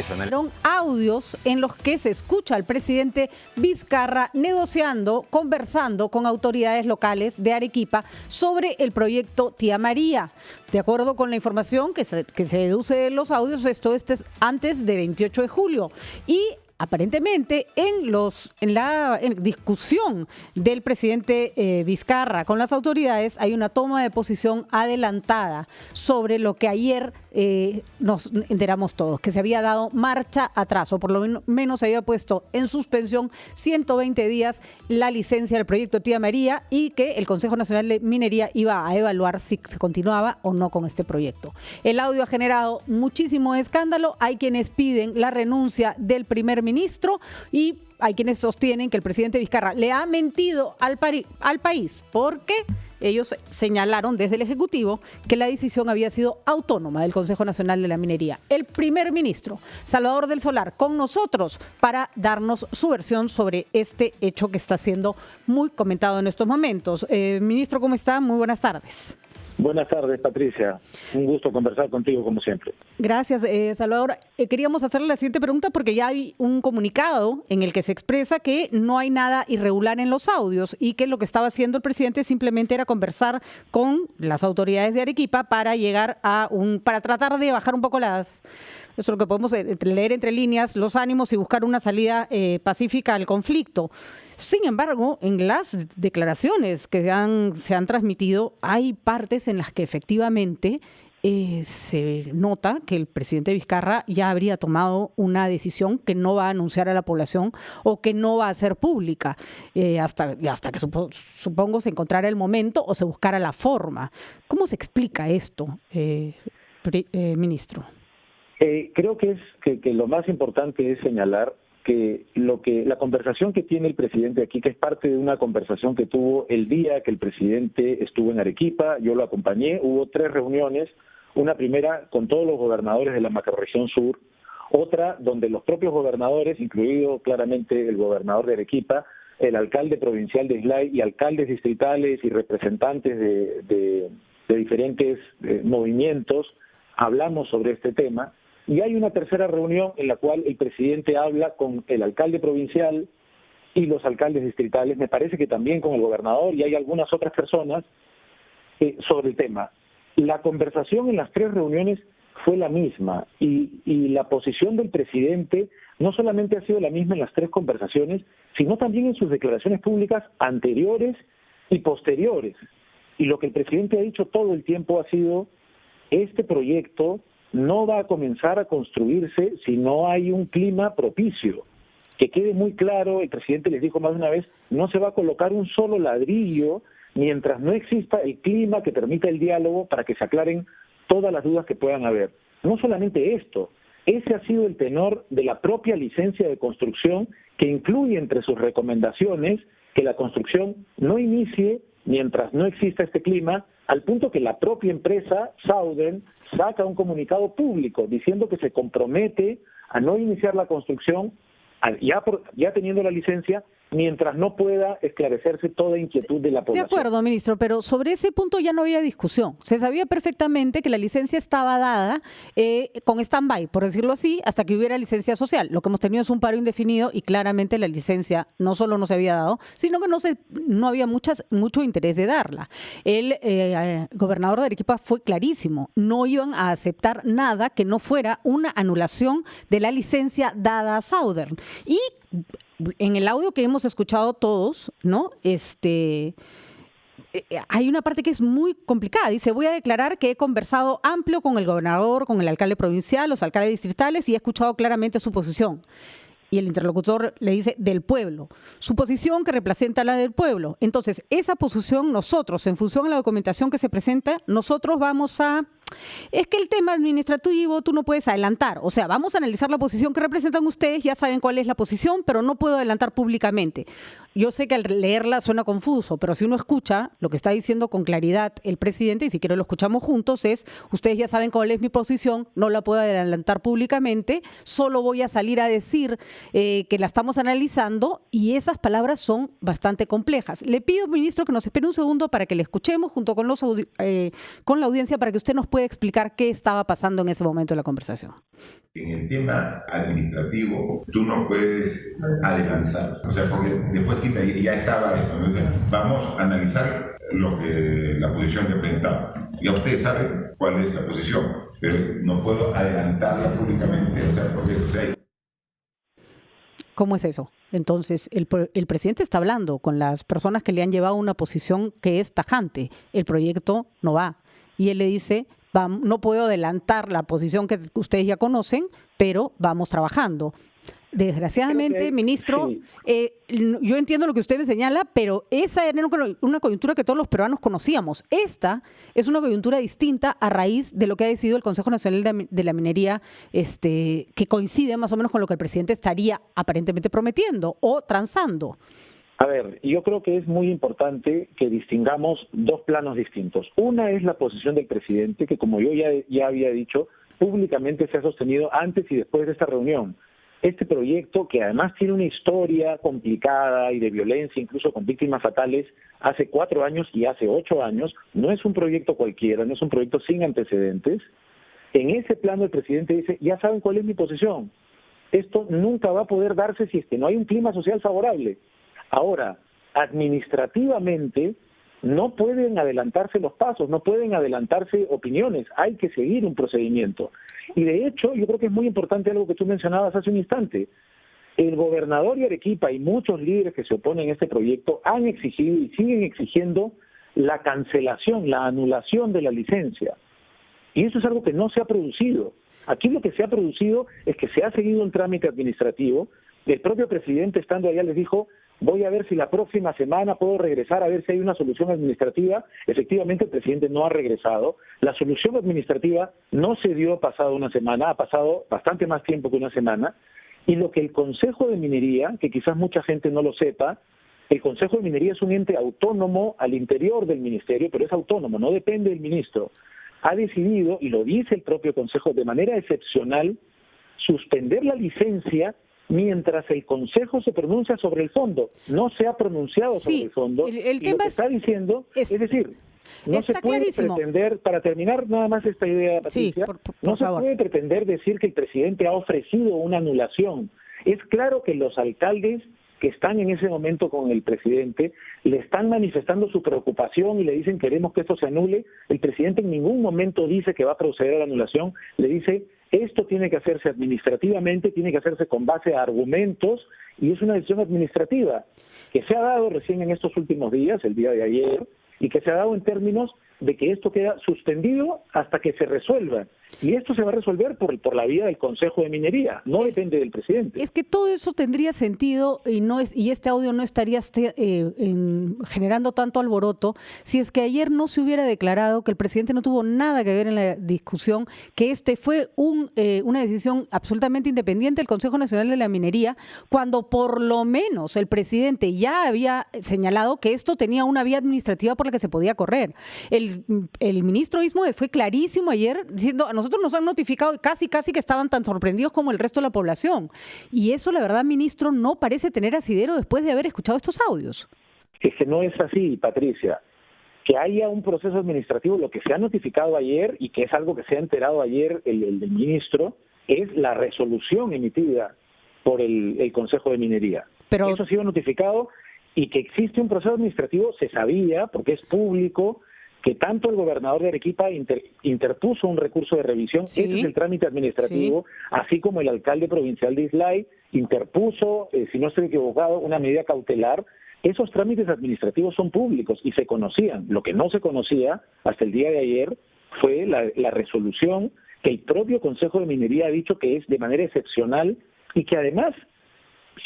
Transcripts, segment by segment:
Fueron audios en los que se escucha al presidente Vizcarra negociando, conversando con autoridades locales de Arequipa sobre el proyecto Tía María. De acuerdo con la información que se deduce de los audios, esto es antes de 28 de julio. Y aparentemente en la discusión del presidente Vizcarra con las autoridades hay una toma de posición adelantada sobre lo que ayer nos enteramos todos, que se había dado marcha atrás, o por lo menos se había puesto en suspensión 120 días la licencia del proyecto Tía María y que el Consejo Nacional de Minería iba a evaluar si se continuaba o no con este proyecto. El audio ha generado muchísimo escándalo, hay quienes piden la renuncia del primer ministro y hay quienes sostienen que el presidente Vizcarra le ha mentido al país porque ellos señalaron desde el Ejecutivo que la decisión había sido autónoma del Consejo Nacional de la Minería. El primer ministro, Salvador del Solar, con nosotros para darnos su versión sobre este hecho que está siendo muy comentado en estos momentos. Ministro, ¿cómo está? Muy buenas tardes. Buenas tardes, Patricia. Un gusto conversar contigo, como siempre. Gracias, Salvador. Queríamos hacerle la siguiente pregunta porque ya hay un comunicado en el que se expresa que no hay nada irregular en los audios y que lo que estaba haciendo el presidente simplemente era conversar con las autoridades de Arequipa para llegar para tratar de bajar un poco eso es lo que podemos leer entre líneas, los ánimos y buscar una salida pacífica al conflicto. Sin embargo, en las declaraciones que se han transmitido, hay partes en las que efectivamente se nota que el presidente Vizcarra ya habría tomado una decisión que no va a anunciar a la población o que no va a ser pública hasta que supongo se encontrara el momento o se buscara la forma. ¿Cómo se explica esto, ministro? Creo que lo más importante es señalar que la conversación que tiene el presidente aquí, que es parte de una conversación que tuvo el día que el presidente estuvo en Arequipa, yo lo acompañé, hubo 3 reuniones, una primera con todos los gobernadores de la macrorregión sur, otra donde los propios gobernadores, incluido claramente el gobernador de Arequipa, el alcalde provincial de Islay y alcaldes distritales y representantes de diferentes movimientos, hablamos sobre este tema. Y hay una tercera reunión en la cual el presidente habla con el alcalde provincial y los alcaldes distritales, me parece que también con el gobernador y hay algunas otras personas sobre el tema. La conversación en las 3 reuniones fue la misma y la posición del presidente no solamente ha sido la misma en las 3 conversaciones, sino también en sus declaraciones públicas anteriores y posteriores. Y lo que el presidente ha dicho todo el tiempo ha sido: este proyecto no va a comenzar a construirse si no hay un clima propicio. Que quede muy claro, el presidente les dijo más de una vez, no se va a colocar un solo ladrillo mientras no exista el clima que permita el diálogo para que se aclaren todas las dudas que puedan haber. No solamente esto, ese ha sido el tenor de la propia licencia de construcción, que incluye entre sus recomendaciones que la construcción no inicie mientras no exista este clima, al punto que la propia empresa, Southern, saca un comunicado público diciendo que se compromete a no iniciar la construcción ya teniendo la licencia, mientras no pueda esclarecerse toda inquietud de la población. De acuerdo, ministro, pero sobre ese punto ya no había discusión. Se sabía perfectamente que la licencia estaba dada con stand-by, por decirlo así, hasta que hubiera licencia social. Lo que hemos tenido es un paro indefinido y claramente la licencia no solo no se había dado, sino que no había mucho interés de darla. El gobernador de Arequipa fue clarísimo, no iban a aceptar nada que no fuera una anulación de la licencia dada a Southern. Y en el audio que hemos escuchado todos, ¿no? Hay una parte que es muy complicada. Dice: voy a declarar que he conversado amplio con el gobernador, con el alcalde provincial, los alcaldes distritales y he escuchado claramente su posición. Y el interlocutor le dice: del pueblo. Su posición que representa la del pueblo. Entonces, esa posición nosotros, en función a la documentación que se presenta, nosotros vamos a... Es que el tema administrativo tú no puedes adelantar. O sea, vamos a analizar la posición que representan ustedes, ya saben cuál es la posición, pero no puedo adelantar públicamente. Yo sé que al leerla suena confuso, pero si uno escucha lo que está diciendo con claridad el presidente, y si quiero lo escuchamos juntos, es: ustedes ya saben cuál es mi posición, no la puedo adelantar públicamente, solo voy a salir a decir que la estamos analizando, y esas palabras son bastante complejas. Le pido, ministro, que nos espere un segundo para que le escuchemos junto con la audiencia, para que usted nos pueda puede explicar qué estaba pasando en ese momento de la conversación. En el tema administrativo, tú no puedes adelantar, o sea, porque después ya estaba esto, ¿no? Vamos a analizar la posición que presentaba. Ya ustedes saben cuál es la posición, pero no puedo adelantarla públicamente, o sea, porque eso, o sea, ¿cómo es eso? Entonces, el presidente está hablando con las personas que le han llevado una posición que es tajante. El proyecto no va. Y él le dice, no puedo adelantar la posición que ustedes ya conocen, pero vamos trabajando. Desgraciadamente, ministro, sí. Yo entiendo lo que usted me señala, pero esa era una coyuntura que todos los peruanos conocíamos. Esta es una coyuntura distinta a raíz de lo que ha decidido el Consejo Nacional de la Minería, que coincide más o menos con lo que el presidente estaría aparentemente prometiendo o transando. A ver, yo creo que es muy importante que distingamos dos planos distintos. Una es la posición del presidente, que como yo ya había dicho, públicamente se ha sostenido antes y después de esta reunión. Este proyecto, que además tiene una historia complicada y de violencia, incluso con víctimas fatales, hace 4 años y hace 8 años, no es un proyecto cualquiera, no es un proyecto sin antecedentes. En ese plano el presidente dice, ya saben cuál es mi posición. Esto nunca va a poder darse si es que no hay un clima social favorable. Ahora, administrativamente, no pueden adelantarse los pasos, no pueden adelantarse opiniones, hay que seguir un procedimiento. Y de hecho, yo creo que es muy importante algo que tú mencionabas hace un instante. El gobernador de Arequipa y muchos líderes que se oponen a este proyecto han exigido y siguen exigiendo la cancelación, la anulación de la licencia. Y eso es algo que no se ha producido. Aquí lo que se ha producido es que se ha seguido un trámite administrativo. El propio presidente, estando allá, les dijo, voy a ver si la próxima semana puedo regresar a ver si hay una solución administrativa. Efectivamente, el presidente no ha regresado. La solución administrativa no se dio pasado una semana, ha pasado bastante más tiempo que una semana. Y lo que el Consejo de Minería, que quizás mucha gente no lo sepa, el Consejo de Minería es un ente autónomo al interior del ministerio, pero es autónomo, no depende del ministro. Ha decidido, y lo dice el propio Consejo, de manera excepcional, suspender la licencia mientras el Consejo se pronuncia sobre el fondo. No se ha pronunciado sobre el fondo. El y tema lo que está diciendo, es decir, no se puede pretender, para terminar nada más esta idea, Patricia, no se puede pretender decir que el presidente ha ofrecido una anulación. Es claro que los alcaldes que están en ese momento con el presidente le están manifestando su preocupación y le dicen queremos que esto se anule. El presidente en ningún momento dice que va a proceder a la anulación, le dice esto tiene que hacerse administrativamente, tiene que hacerse con base a argumentos y es una decisión administrativa que se ha dado recién en estos últimos días, el día de ayer, y que se ha dado en términos de que esto queda suspendido hasta que se resuelva. Y esto se va a resolver por la vía del Consejo de Minería, no depende del presidente. Es que todo eso tendría sentido y este audio no estaría generando tanto alboroto si es que ayer no se hubiera declarado que el presidente no tuvo nada que ver en la discusión, que fue una decisión absolutamente independiente del Consejo Nacional de la Minería, cuando por lo menos el presidente ya había señalado que esto tenía una vía administrativa por la que se podía correr. El ministro mismo fue clarísimo ayer diciendo, a nosotros nos han notificado casi que estaban tan sorprendidos como el resto de la población. Y eso, la verdad, ministro, no parece tener asidero después de haber escuchado estos audios. Es que no es así, Patricia. Que haya un proceso administrativo, lo que se ha notificado ayer y que es algo que se ha enterado ayer el ministro, es la resolución emitida por el Consejo de Minería. Pero eso ha sido notificado y que existe un proceso administrativo se sabía porque es público, que tanto el gobernador de Arequipa interpuso un recurso de revisión, ese es el trámite administrativo, así como el alcalde provincial de Islay interpuso, si no estoy equivocado, una medida cautelar. Esos trámites administrativos son públicos y se conocían. Lo que no se conocía hasta el día de ayer fue la resolución que el propio Consejo de Minería ha dicho que es de manera excepcional y que además,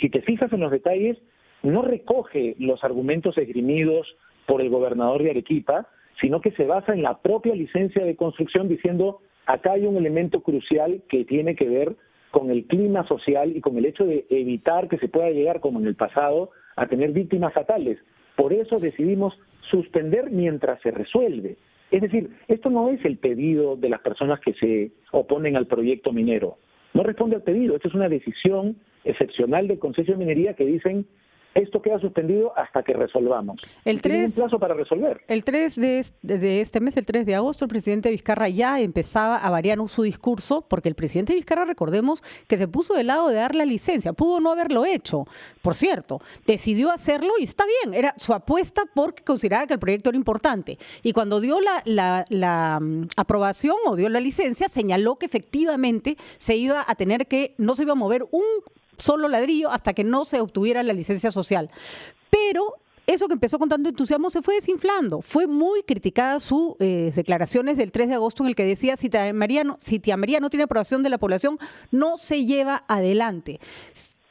si te fijas en los detalles, no recoge los argumentos esgrimidos por el gobernador de Arequipa, sino que se basa en la propia licencia de construcción diciendo acá hay un elemento crucial que tiene que ver con el clima social y con el hecho de evitar que se pueda llegar, como en el pasado, a tener víctimas fatales. Por eso decidimos suspender mientras se resuelve. Es decir, esto no es el pedido de las personas que se oponen al proyecto minero. No responde al pedido. Esto es una decisión excepcional del Consejo de Minería que dicen esto queda suspendido hasta que resolvamos. El 3, tiene un plazo para resolver. El 3 de este mes, el 3 de agosto, el presidente Vizcarra ya empezaba a variar su discurso, porque el presidente Vizcarra, recordemos, que se puso del lado de dar la licencia, pudo no haberlo hecho, por cierto, decidió hacerlo y está bien, era su apuesta porque consideraba que el proyecto era importante. Y cuando dio la aprobación o dio la licencia, señaló que efectivamente se iba a tener que, no se iba a mover un solo ladrillo hasta que no se obtuviera la licencia social. Pero eso que empezó con tanto entusiasmo se fue desinflando. Fue muy criticada sus declaraciones del 3 de agosto en el que decía si Tía María no tiene aprobación de la población, no se lleva adelante.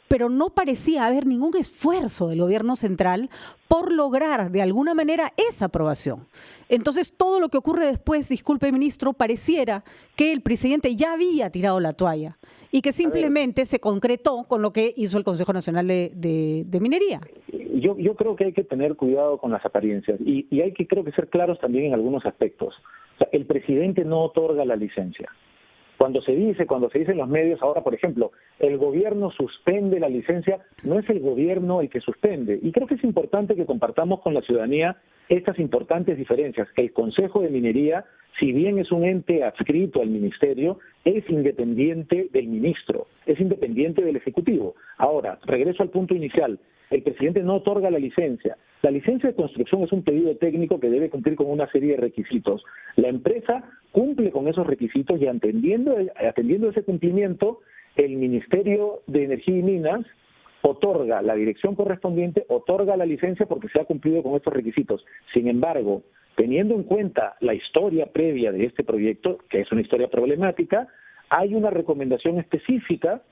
Pero no parecía haber ningún esfuerzo del gobierno central por lograr de alguna manera esa aprobación. Entonces, todo lo que ocurre después, disculpe, ministro, pareciera que el presidente ya había tirado la toalla y que simplemente se concretó con lo que hizo el Consejo Nacional de Minería. Yo creo que hay que tener cuidado con las apariencias y hay que, creo que, ser claros también en algunos aspectos. O sea, el presidente no otorga la licencia. Cuando se dice en los medios ahora, por ejemplo, el gobierno suspende la licencia, no es el gobierno el que suspende. Y creo que es importante que compartamos con la ciudadanía estas importantes diferencias. El Consejo de Minería, si bien es un ente adscrito al ministerio, es independiente del ministro, es independiente del Ejecutivo. Ahora, regreso al punto inicial. El presidente no otorga la licencia. La licencia de construcción es un pedido técnico que debe cumplir con una serie de requisitos. La empresa cumple con esos requisitos y atendiendo ese cumplimiento, el Ministerio de Energía y Minas otorga, la dirección correspondiente otorga la licencia porque se ha cumplido con estos requisitos. Sin embargo, teniendo en cuenta la historia previa de este proyecto, que es una historia problemática, hay una recomendación específica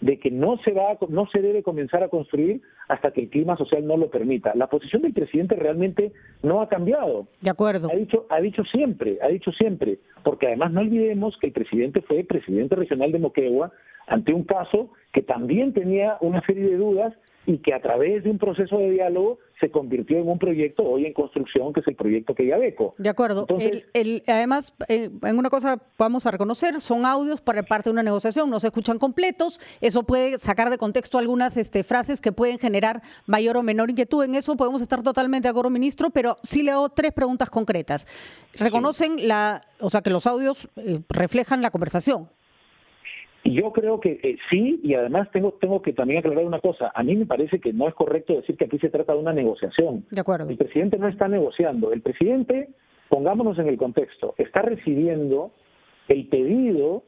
de que no se debe comenzar a construir hasta que el clima social no lo permita. La posición del presidente realmente no ha cambiado. De acuerdo. Ha dicho siempre, porque además no olvidemos que el presidente fue presidente regional de Moquegua ante un caso que también tenía una serie de dudas y que a través de un proceso de diálogo se convirtió en un proyecto hoy en construcción, que es el proyecto Quellaveco. De acuerdo. Entonces, además, en una cosa vamos a reconocer, son audios para parte de una negociación, no se escuchan completos, eso puede sacar de contexto algunas frases que pueden generar mayor o menor inquietud. En eso podemos estar totalmente de acuerdo, ministro, pero sí le hago 3 preguntas concretas. ¿Reconocen que los audios reflejan la conversación? Yo creo que sí, y además tengo que también aclarar una cosa. A mí me parece que no es correcto decir que aquí se trata de una negociación. De acuerdo. El presidente no está negociando. El presidente, pongámonos en el contexto, está recibiendo el pedido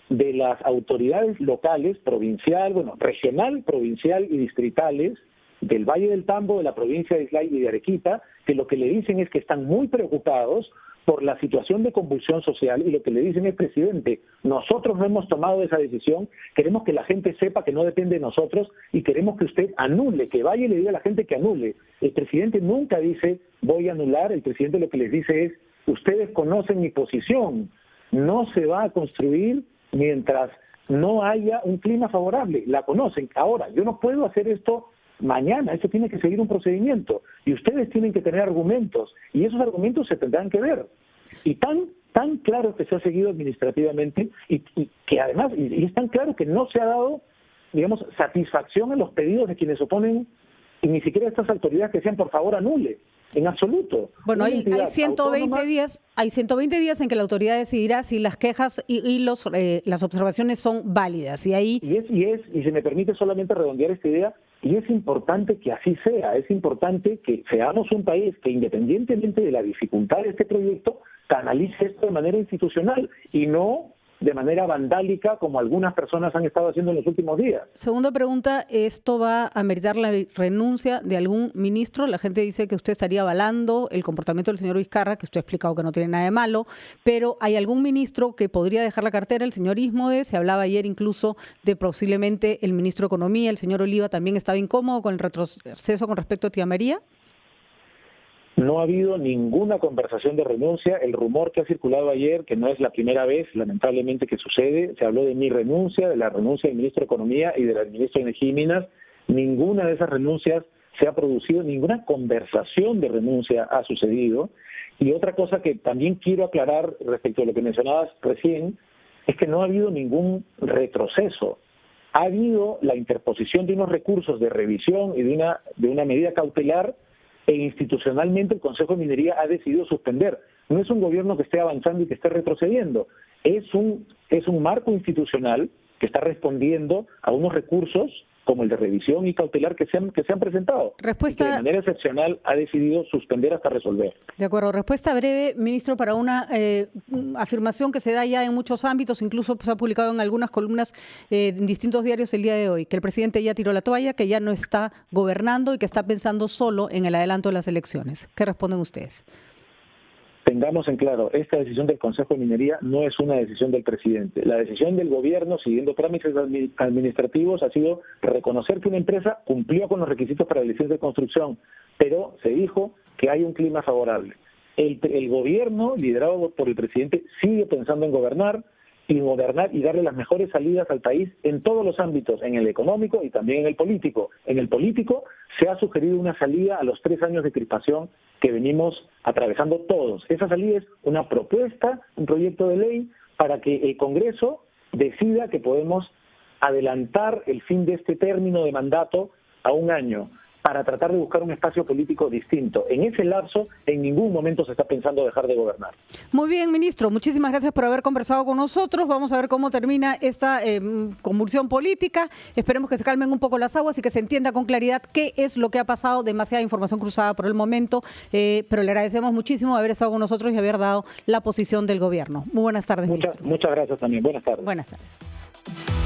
de las autoridades locales, regional, provincial y distritales del Valle del Tambo, de la provincia de Islay y de Arequipa, que lo que le dicen es que están muy preocupados por la situación de convulsión social y lo que le dicen es: presidente, nosotros no hemos tomado esa decisión, queremos que la gente sepa que no depende de nosotros y queremos que usted anule, que vaya y le diga a la gente que anule. El presidente nunca dice voy a anular, el presidente lo que les dice es: ustedes conocen mi posición, no se va a construir mientras no haya un clima favorable, la conocen. Ahora, yo no puedo hacer esto mañana, esto tiene que seguir un procedimiento y ustedes tienen que tener argumentos y esos argumentos se tendrán que ver. Y tan claro que se ha seguido administrativamente y que además, y es tan claro que no se ha dado, digamos, satisfacción en los pedidos de quienes oponen, y ni siquiera estas autoridades que decían por favor anule, en absoluto. Bueno, hay 120 días en que la autoridad decidirá si las quejas y las observaciones son válidas. Y si me permite solamente redondear esta idea, y es importante que así sea, es importante que seamos un país que, independientemente de la dificultad de este proyecto, canalice esto de manera institucional y no de manera vandálica como algunas personas han estado haciendo en los últimos días. Segunda pregunta, ¿esto va a meritar la renuncia de algún ministro? La gente dice que usted estaría avalando el comportamiento del señor Vizcarra, que usted ha explicado que no tiene nada de malo, pero ¿hay algún ministro que podría dejar la cartera? El señor Ismode, se hablaba ayer incluso de posiblemente el ministro de Economía, el señor Oliva también estaba incómodo con el retroceso con respecto a Tía María. No ha habido ninguna conversación de renuncia. El rumor que ha circulado ayer, que no es la primera vez, lamentablemente, que sucede, se habló de mi renuncia, de la renuncia del ministro de Economía y del ministro de Energía y Minas. Ninguna de esas renuncias se ha producido, ninguna conversación de renuncia ha sucedido. Y otra cosa que también quiero aclarar respecto a lo que mencionabas recién, es que no ha habido ningún retroceso. ha habido la interposición de unos recursos de revisión y de una medida cautelar, e institucionalmente el Consejo de Minería ha decidido suspender. No es un gobierno que esté avanzando y que esté retrocediendo, es un marco institucional que está respondiendo a unos recursos como el de revisión y cautelar que se han presentado. Respuesta... Y que de manera excepcional ha decidido suspender hasta resolver. De acuerdo. Respuesta breve, ministro, para una afirmación que se da ya en muchos ámbitos, incluso se ha publicado en algunas columnas en distintos diarios el día de hoy, que el presidente ya tiró la toalla, que ya no está gobernando y que está pensando solo en el adelanto de las elecciones. ¿Qué responden ustedes? Tengamos en claro, esta decisión del Consejo de Minería no es una decisión del presidente. La decisión del gobierno, siguiendo trámites administrativos, ha sido reconocer que una empresa cumplió con los requisitos para la licencia de construcción, pero se dijo que hay un clima favorable. El gobierno, liderado por el presidente, sigue pensando en gobernar y darle las mejores salidas al país en todos los ámbitos, en el económico y también en el político. En el político se ha sugerido una salida a los 3 años de crispación que venimos atravesando todos. Esa salida es una propuesta, un proyecto de ley para que el Congreso decida que podemos adelantar el fin de este término de mandato a 1 año, para tratar de buscar un espacio político distinto. En ese lapso, en ningún momento se está pensando dejar de gobernar. Muy bien, ministro. Muchísimas gracias por haber conversado con nosotros. Vamos a ver cómo termina esta convulsión política. Esperemos que se calmen un poco las aguas y que se entienda con claridad qué es lo que ha pasado. Demasiada información cruzada por el momento, pero le agradecemos muchísimo haber estado con nosotros y haber dado la posición del gobierno. Muy buenas tardes, ministro. Muchas gracias también. Buenas tardes. Buenas tardes.